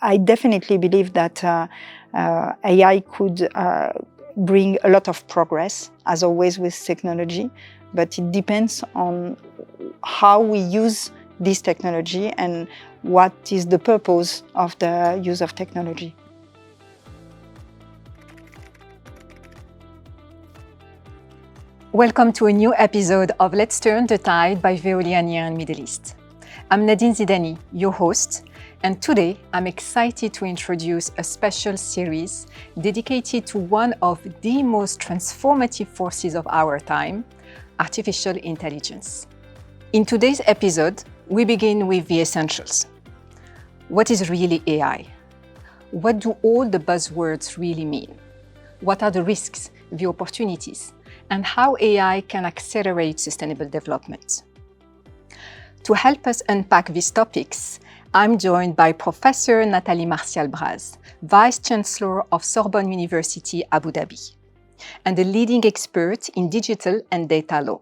I definitely believe that AI could bring a lot of progress, as always with technology, but it depends on how we use this technology and what is the purpose of the use of technology. Welcome to a new episode of Let's Turn the Tide by Veolia Near and Middle East. I'm Nadine Zidani, your host, and today I'm excited to introduce a special series dedicated to one of the most transformative forces of our time, artificial intelligence. In today's episode, we begin with the essentials. What is really AI? What do all the buzzwords really mean? What are the risks, the opportunities, and how AI can accelerate sustainable development? To help us unpack these topics, I'm joined by Professor Nathalie Martial-Braz, Vice Chancellor of Sorbonne University, Abu Dhabi, and a leading expert in digital and data law.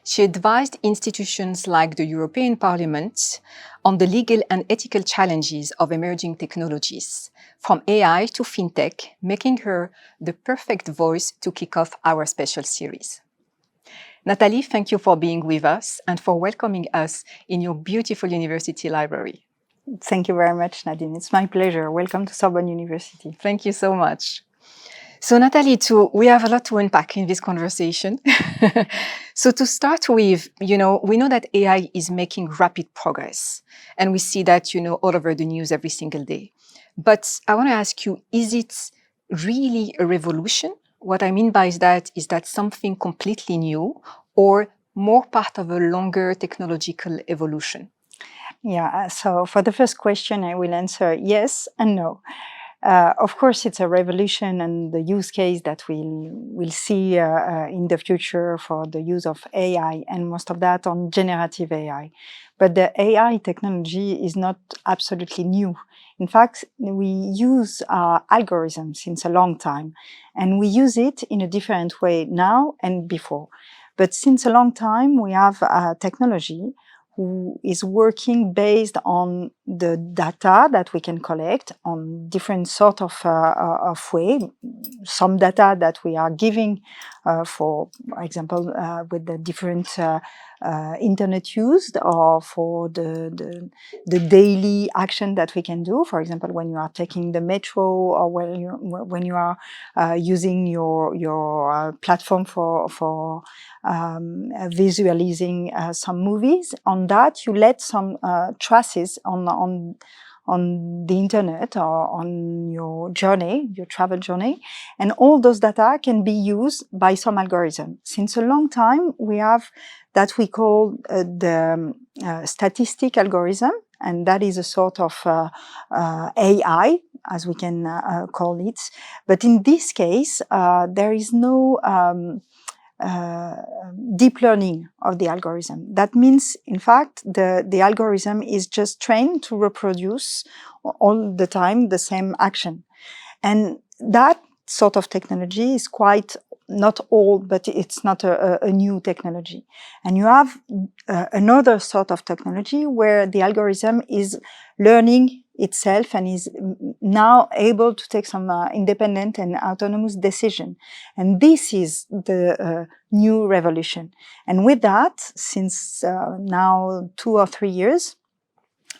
She advised institutions like the European Parliament on the legal and ethical challenges of emerging technologies, from AI to fintech, making her the perfect voice to kick off our special series. Nathalie, thank you for being with us and for welcoming us in your beautiful university library. Thank you very much, Nadine. It's my pleasure. Welcome to Sorbonne University. Thank you so much. So Nathalie, we have a lot to unpack in this conversation. So to start with, we know that AI is making rapid progress, and we see that, all over the news every single day. But I want to ask you, is it really a revolution? What I mean by that is that something completely new or more part of a longer technological evolution? Yeah, so for the first question, I will answer yes and no. Of course, it's a revolution, and the use case that we'll see in the future for the use of AI, and most of that on generative AI. But the AI technology is not absolutely new. In fact, we use algorithms since a long time, and we use it in a different way now and before. But since a long time, we have technology who is working based on the data that we can collect on different sort of way. Some data that we are giving, for example, with the different internet used, or for the daily action that we can do. For example, when you are taking the metro, or when you are using your platform for visualizing some movies. On that, you let some traces on the internet or on your journey, your travel journey, and all those data can be used by some algorithm. Since a long time, we have that we call the statistic algorithm, and that is a sort of AI, as we can call it. But in this case, there is no deep learning of the algorithm. That means, in fact, the algorithm is just trained to reproduce all the time the same action. And that sort of technology is quite not old, but it's not a new technology. And you have another sort of technology where the algorithm is learning itself and is now able to take some independent and autonomous decision. And this is the new revolution. And with that, since now 2 or 3 years,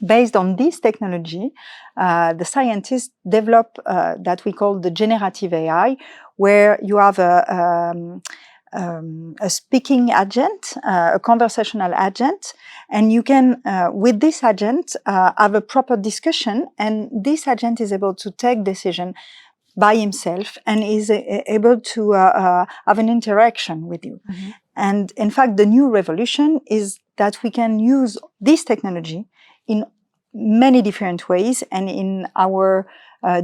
based on this technology, the scientists develop that we call the generative AI, where you have a speaking agent, a conversational agent, and you can, with this agent, have a proper discussion, and this agent is able to take decision by himself and is able to have an interaction with you. Mm-hmm. And in fact, the new revolution is that we can use this technology in many different ways and in our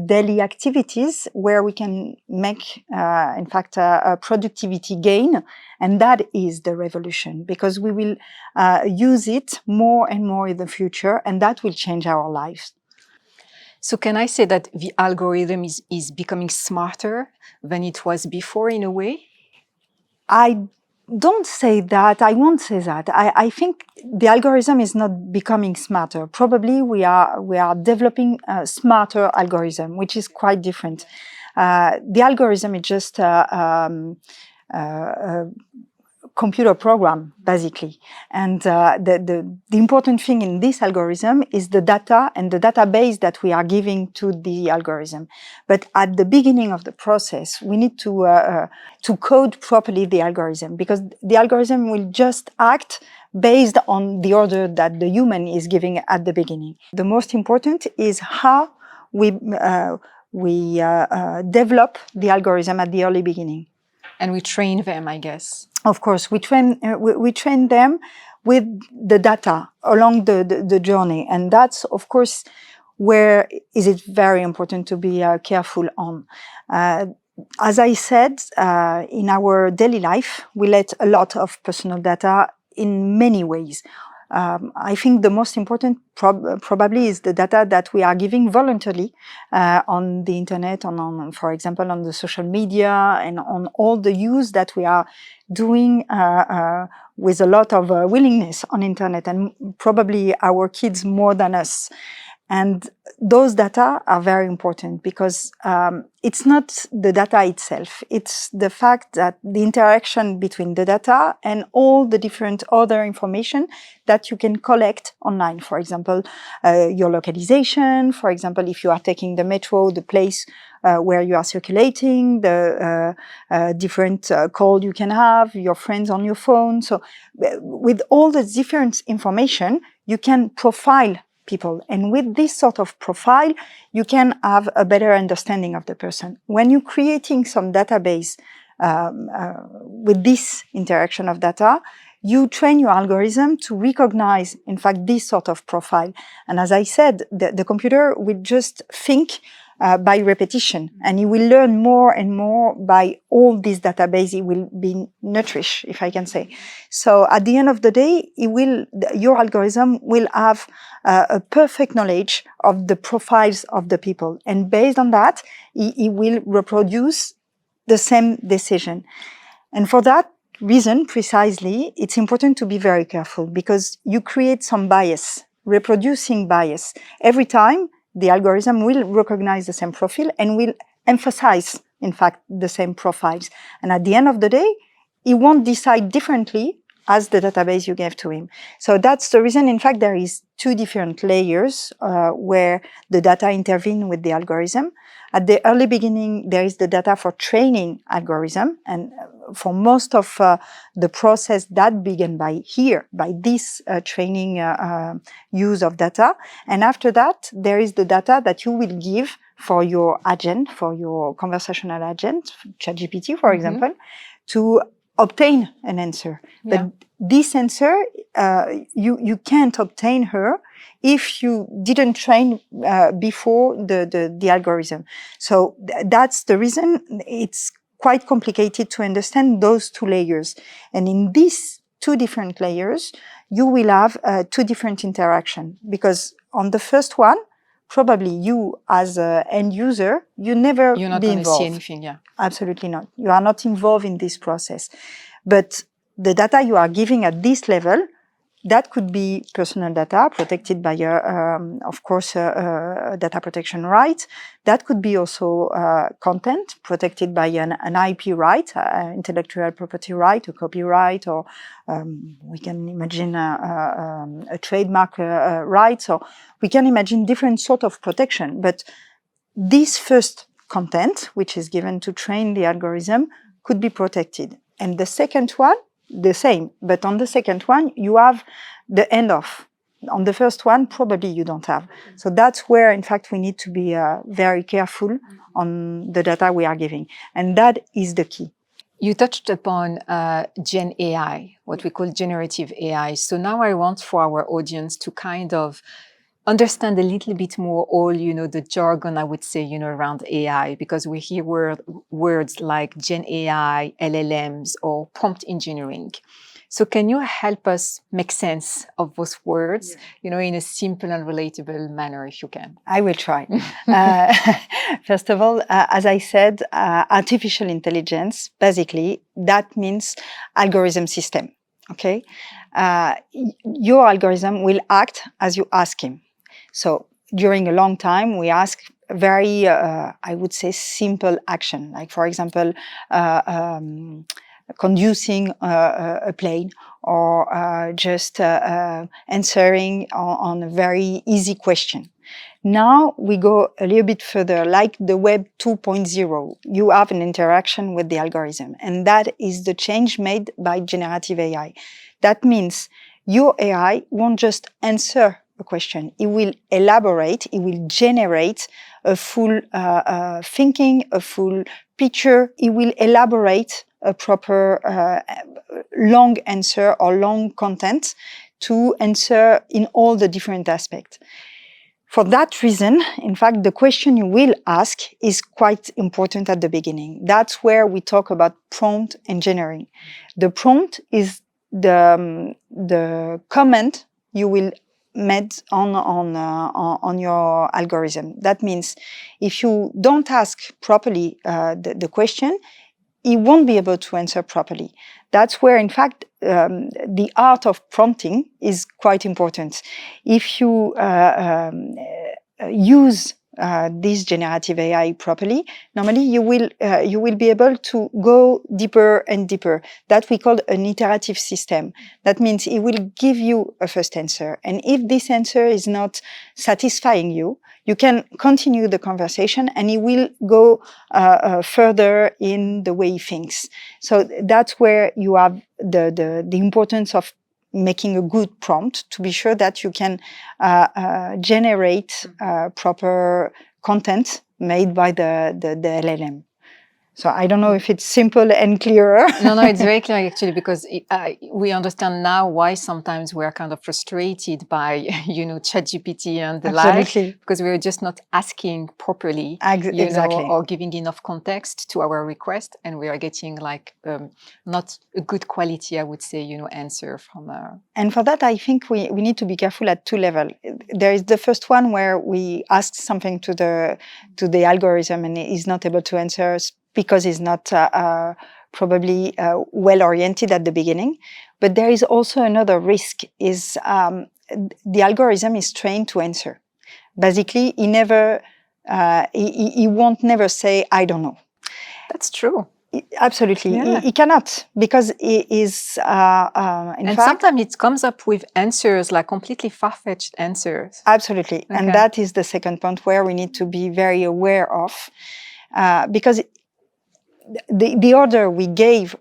daily activities, where we can make, in fact, a productivity gain. And that is the revolution, because we will use it more and more in the future, and that will change our lives. So can I say that the algorithm is becoming smarter than it was before, in a way? I don't say that. I won't say that. I think the algorithm is not becoming smarter. Probably we are developing a smarter algorithm, which is quite different. The algorithm is just a computer program, basically. And the important thing in this algorithm is the data and the database that we are giving to the algorithm. But at the beginning of the process, we need to code properly the algorithm, because the algorithm will just act based on the order that the human is giving at the beginning. The most important is how we develop the algorithm at the early beginning. And we train them, I guess. Of course, we train them with the data along the journey. And that's, of course, where is it very important to be careful on. As I said, in our daily life, we let a lot of personal data in many ways. I think the most important probably is the data that we are giving voluntarily on the internet, on, for example, on the social media, and on all the use that we are doing with a lot of willingness on internet, and probably our kids more than us. And those data are very important, because it's not the data itself. It's the fact that the interaction between the data and all the different other information that you can collect online. For example, your localization. For example, if you are taking the metro, the place where you are circulating, the different call you can have, your friends on your phone. So with all the different information, you can profile people. And with this sort of profile, you can have a better understanding of the person. When you're creating some database with this interaction of data, you train your algorithm to recognize, in fact, this sort of profile. And as I said, the computer will just think by repetition, and it will learn more and more by all these database. It will be nourished, if I can say. So at the end of the day, your algorithm will have a perfect knowledge of the profiles of the people. And based on that, it will reproduce the same decision. And for that reason, precisely, it's important to be very careful, because you create some bias, reproducing bias. Every time, the algorithm will recognize the same profile and will emphasize, in fact, the same profiles. And at the end of the day, he won't decide differently as the database you gave to him. So that's the reason, in fact, there is two different layers where the data intervene with the algorithm. At the early beginning, there is the data for training algorithm. And for most of the process that began by this training use of data. And after that, there is the data that you will give for your agent, for your conversational agent, ChatGPT, for example, to obtain an answer. Yeah. But this answer, you can't obtain her if you didn't train before the algorithm. So that's the reason it's quite complicated to understand those two layers. And in these two different layers, you will have two different interactions. Because on the first one, probably you as an end user, you're not going to see anything, yeah. Absolutely not. You are not involved in this process. But the data you are giving at this level, that could be personal data protected by, of course, data protection right. That could be also content protected by an IP right, intellectual property right, a copyright, or we can imagine a trademark right. So we can imagine different sort of protection. But this first content, which is given to train the algorithm, could be protected. And the second one, the same. But on the second one, you have the end of. On the first one, probably you don't have. So that's where, in fact, we need to be very careful on the data we are giving. And that is the key. You touched upon Gen AI, what we call generative AI. So now I want for our audience to kind of understand a little bit more all, the jargon, I would say, around AI, because we hear words like Gen AI, LLMs, or prompt engineering. So can you help us make sense of those words, in a simple and relatable manner, if you can? I will try. First of all, as I said, artificial intelligence, basically, that means algorithm system, okay? Your algorithm will act as you ask him. So during a long time, we ask very, I would say, simple action, like, for example, conducing a plane, or just answering on a very easy question. Now we go a little bit further, like the Web 2.0. You have an interaction with the algorithm, and that is the change made by generative AI. That means your AI won't just answer a question. It will elaborate, it will generate a full thinking, a full picture. It will elaborate a proper long answer or long content to answer in all the different aspects. For that reason, in fact, the question you will ask is quite important at the beginning. That's where we talk about prompt engineering. The prompt is the comment you will make on your algorithm. That means if you don't ask properly the question, it won't be able to answer properly. That's where, in fact, the art of prompting is quite important. If you use this generative AI properly, normally you will be able to go deeper and deeper. That we call an iterative system. That means it will give you a first answer, and if this answer is not satisfying you, you can continue the conversation, and it will go further in the way he thinks. So that's where you have the importance of making a good prompt to be sure that you can generate proper content made by the LLM. So I don't know if it's simple and clearer. No, it's very clear actually, because we understand now why sometimes we are kind of frustrated by, ChatGPT and the Absolutely. like, because we're just not asking properly, Exactly. or giving enough context to our request, and we are getting like not a good quality, I would say, answer from. And for that, I think we need to be careful at two levels. There is the first one where we ask something to the algorithm, and it is not able to answer because it's not probably well-oriented at the beginning. But there is also another risk, is the algorithm is trained to answer. Basically, he won't never say, I don't know. That's true. Absolutely. Yeah. He cannot, because it is, and fact, sometimes it comes up with answers, like completely far-fetched answers. Absolutely. Okay. And that is the second point where we need to be very aware of, because the order we gave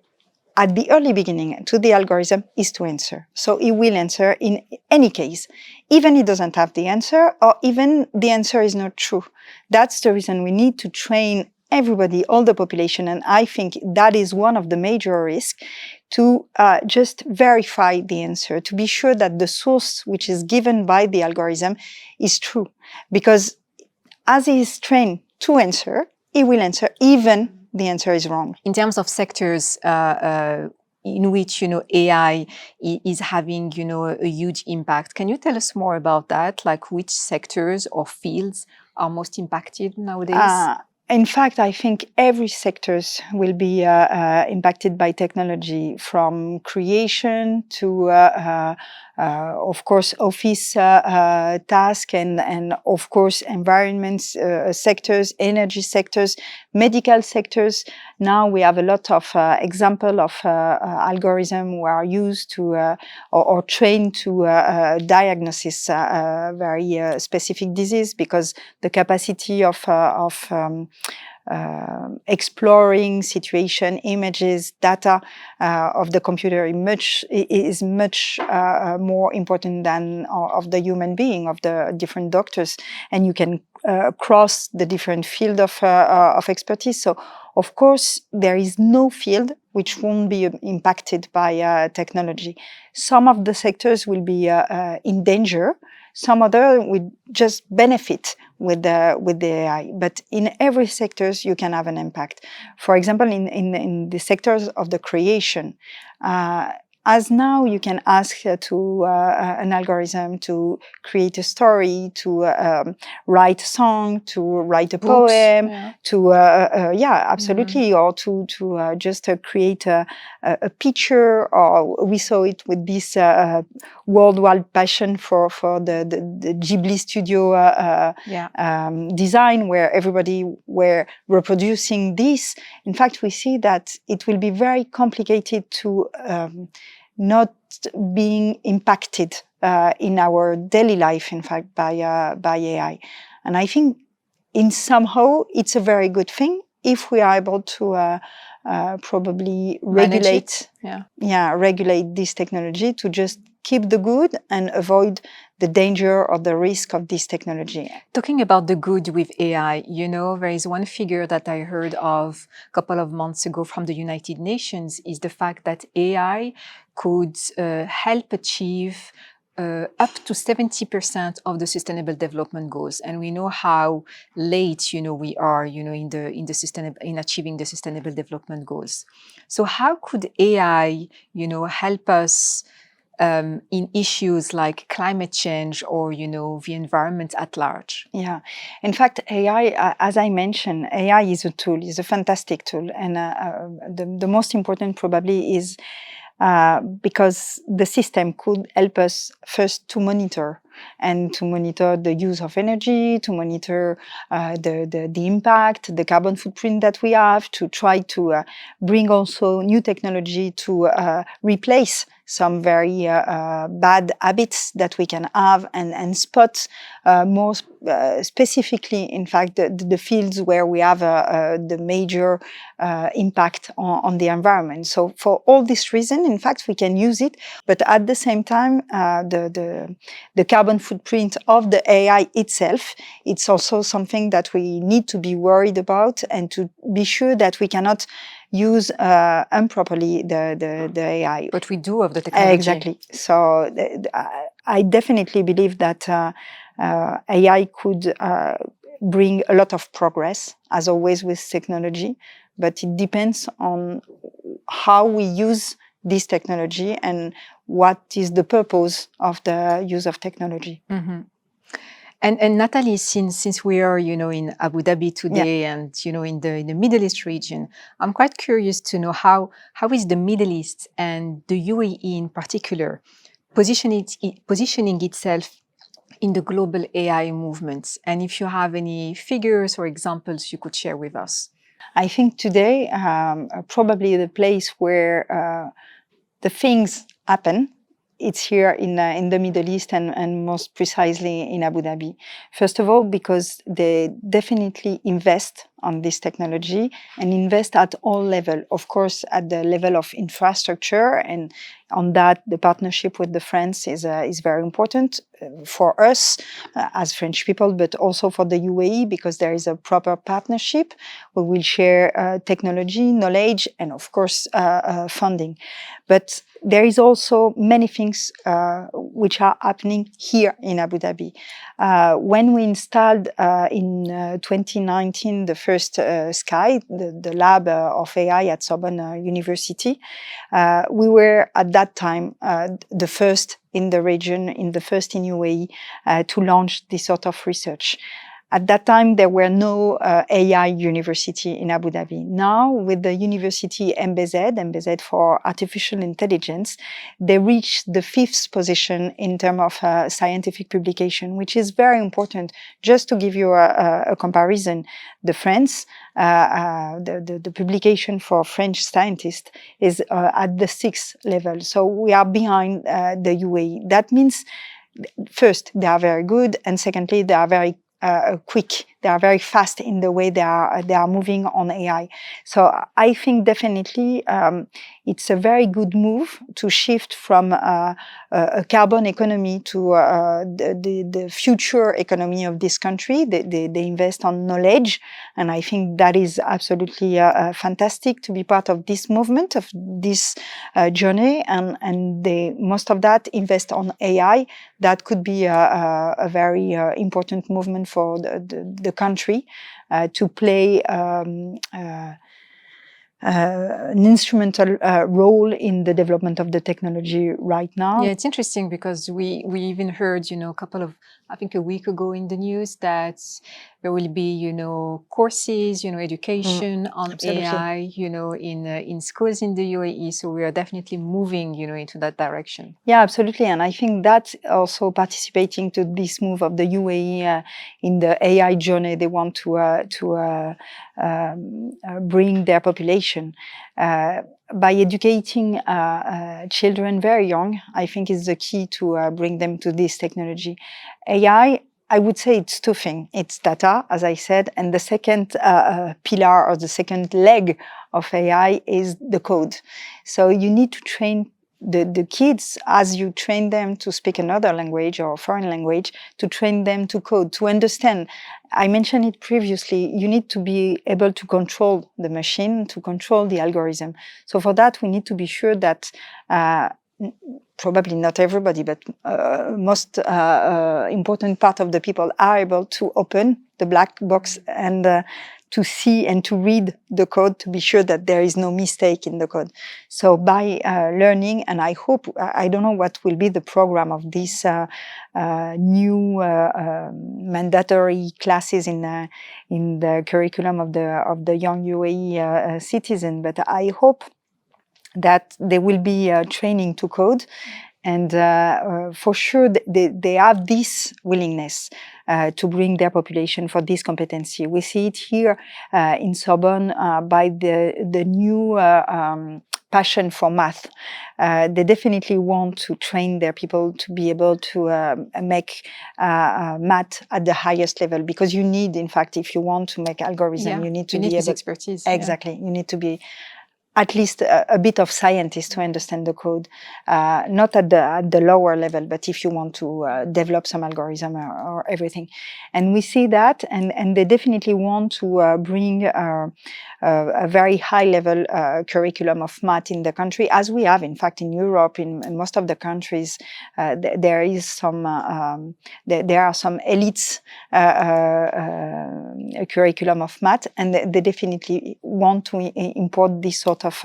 at the early beginning to the algorithm is to answer. So it will answer in any case, even it doesn't have the answer, or even the answer is not true. That's the reason we need to train everybody, all the population, and I think that is one of the major risks, to just verify the answer, to be sure that the source which is given by the algorithm is true. Because as he is trained to answer, he will answer even the answer is wrong. In terms of sectors in which, AI is having, a huge impact, can you tell us more about that? Like which sectors or fields are most impacted nowadays? In fact, I think every sectors will be impacted by technology, from creation to, of course, office task, and of course, environments sectors, energy sectors, medical sectors. Now we have a lot of example of algorithms who are used to or trained to diagnose very specific disease, because the capacity of exploring situation, images, data of the computer is much more important than of the human being, of the different doctors, and you can cross the different field of expertise. So, of course, there is no field which won't be impacted by technology. Some of the sectors will be in danger. Some other would just benefit with the AI. But in every sectors, you can have an impact. For example, in the sectors of the creation, as now you can ask an algorithm to create a story, to write a song, to write a Books, poem, yeah. to absolutely, or to just create a picture. Or we saw it with this worldwide passion for the Ghibli studio design, where everybody were reproducing this. In fact, we see that it will be very complicated to not being impacted in our daily life, in fact, by AI. And I think in somehow it's a very good thing if we are able to probably regulate this technology, to just keep the good and avoid the danger or the risk of this technology. Talking about the good with AI, there is one figure that I heard of a couple of months ago from the United Nations, is the fact that AI could help achieve up to 70% of the Sustainable Development Goals, and we know how late, we are, in achieving the Sustainable Development Goals. So, how could AI, help us in issues like climate change or, the environment at large? Yeah, in fact, AI, as I mentioned, AI is a tool, is a fantastic tool, and the most important probably is because the system could help us first to monitor the use of energy, to monitor the impact, the carbon footprint that we have, to try to bring also new technology to replace some very bad habits that we can have, and spot more specifically, in fact, the fields where we have the major impact on the environment. So for all this reason, in fact, we can use it, but at the same time, the carbon footprint of the AI itself, it's also something that we need to be worried about, and to be sure that we cannot use improperly the AI. But we do have the technology. Exactly. So I definitely believe that AI could bring a lot of progress, as always with technology, but it depends on how we use this technology and what is the purpose of the use of technology. Mm-hmm. And Nathalie, since we are, in Abu Dhabi today, and, in the Middle East region, I'm quite curious to know how is the Middle East and the UAE in particular positioning itself in the global AI movement? And if you have any figures or examples you could share with us. I think today, probably the place where the things happen, it's here in the Middle East, and most precisely in Abu Dhabi. First of all, because they definitely invest on this technology, and invest at all levels. Of course, at the level of infrastructure, and on that, the partnership with the France is very important for us as French people, but also for the UAE, because there is a proper partnership. We will share technology, knowledge, and of course, funding. But there is also many things which are happening here in Abu Dhabi. When we installed in 2019 the first Sky, the lab of AI at Sorbonne University, we were at that time the first in the region, the first in UAE to launch this sort of research. At that time, there were no AI university in Abu Dhabi. Now, with the university MBZ for artificial intelligence, they reached the 5th position in terms of scientific publication, which is very important. Just to give you a comparison, the France, the publication for French scientists is at the 6th level. So we are behind the UAE. That means, first, they are very good, and secondly, they are very quick. They are very fast in the way they are moving on AI. So I think definitely it's a very good move to shift from a carbon economy to the future economy of this country. They invest on knowledge, and I think that is absolutely fantastic to be part of this movement, of this journey, and they most of that invest on AI. That could be a very important movement for the country to play an instrumental role in the development of the technology right now. Yeah, it's interesting because we even heard, a couple of, I think a week ago in the news that there will be, courses, education on Absolutely. AI, in schools in the UAE. So we are definitely moving, into that direction. Yeah, absolutely. And I think that's also participating to this move of the UAE in the AI journey they want to bring their population. By educating children very young, I think is the key to bring them to this technology. AI, I would say it's two things. It's data, as I said, and the second pillar or the second leg of AI is the code. So you need to train the kids, as you train them to speak another language or foreign language, to train them to code, to understand. I mentioned it previously, you need to be able to control the machine, to control the algorithm. So for that, we need to be sure that probably not everybody, but most important part of the people are able to open the black box and to see and to read the code to be sure that there is no mistake in the code. So by learning, and I hope, I don't know what will be the program of these new mandatory classes in the curriculum of the young UAE citizen, but I hope that there will be training to code. And for sure, they have this willingness to bring their population for this competency. We see it here in Sorbonne by the new passion for math. They definitely want to train their people to be able to make math at the highest level, because you need, in fact, if you want to make algorithm, you need to be this able. expertise. Exactly, you need to be at least a bit of scientist to understand the code, not at the lower level, but if you want to develop some algorithm or everything. And we see that, and they definitely want to bring a very high level curriculum of math in the country, as we have, in fact, in Europe, in most of the countries. There is some, there are some elites curriculum of math, and they definitely want to import this sort of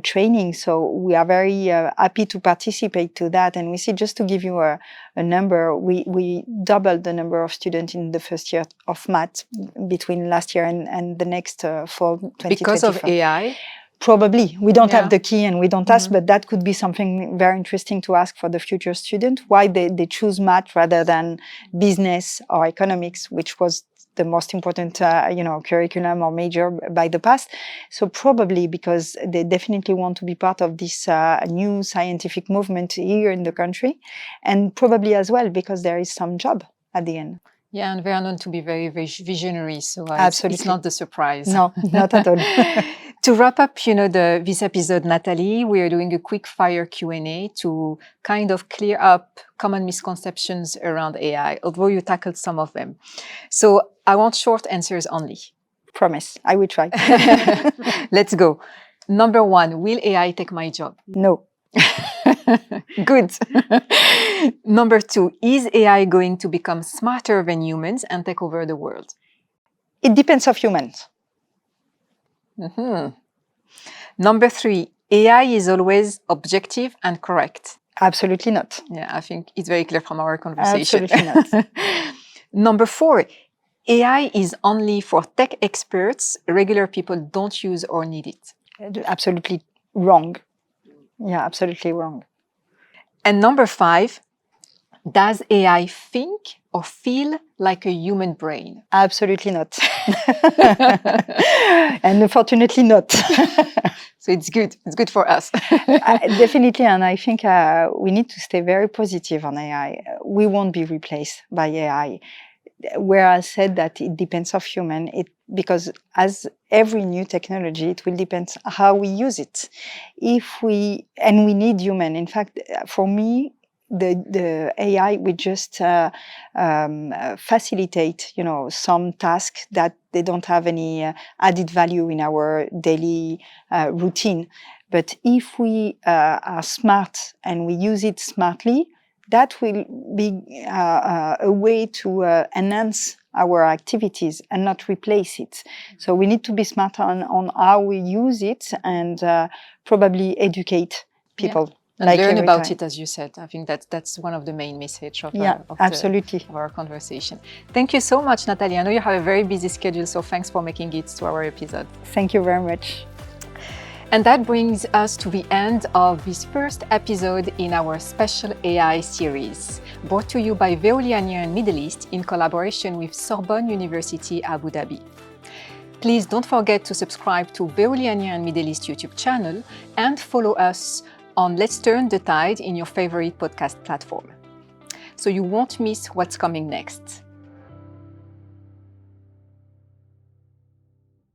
training. So we are very happy to participate to that. And we see, just to give you a number, we doubled the number of students in the first year of math between last year and the next fall 2025. Because of AI? Probably. We don't have the key and we don't ask, but that could be something very interesting to ask for the future student, why they choose math rather than business or economics, which was the most important, curriculum or major by the past. So probably because they definitely want to be part of this new scientific movement here in the country, and probably as well because there is some job at the end. Yeah, and they are known to be very, very visionary, so it's not the surprise. No, not at all. To wrap up, this episode, Nathalie, we are doing a quick fire Q&A to kind of clear up common misconceptions around AI, although you tackled some of them. So I want short answers only. Promise, I will try. Let's go. Number 1, will AI take my job? No. Good. Number 2, is AI going to become smarter than humans and take over the world? It depends of humans. Mm-hmm. Number 3, AI is always objective and correct. Absolutely not. Yeah, I think it's very clear from our conversation. Absolutely not. Number 4, AI is only for tech experts. Regular people don't use or need it. Absolutely wrong. Yeah, absolutely wrong. And number 5, does AI think or feel like a human brain? Absolutely not. And unfortunately not. So it's good. It's good for us. Definitely. And I think we need to stay very positive on AI. We won't be replaced by AI. Where I said that it depends of human, because as every new technology, it will depend how we use it. We need human. In fact, for me, the AI will just facilitate, some tasks that they don't have any added value in our daily routine. But if we are smart and we use it smartly, that will be a way to enhance our activities and not replace it. So we need to be smart on how we use it and probably educate people. And learn about it, as you said. I think that's one of the main message of, absolutely. Of our conversation. Thank you so much, Nathalie. I know you have a very busy schedule, so thanks for making it to our episode. Thank you very much. And that brings us to the end of this first episode in our special AI series, brought to you by Veolia Near and Middle East in collaboration with Sorbonne University, Abu Dhabi. Please don't forget to subscribe to Veolia Near and Middle East YouTube channel and follow us on Let's Turn the Tide in your favorite podcast platform, so you won't miss what's coming next.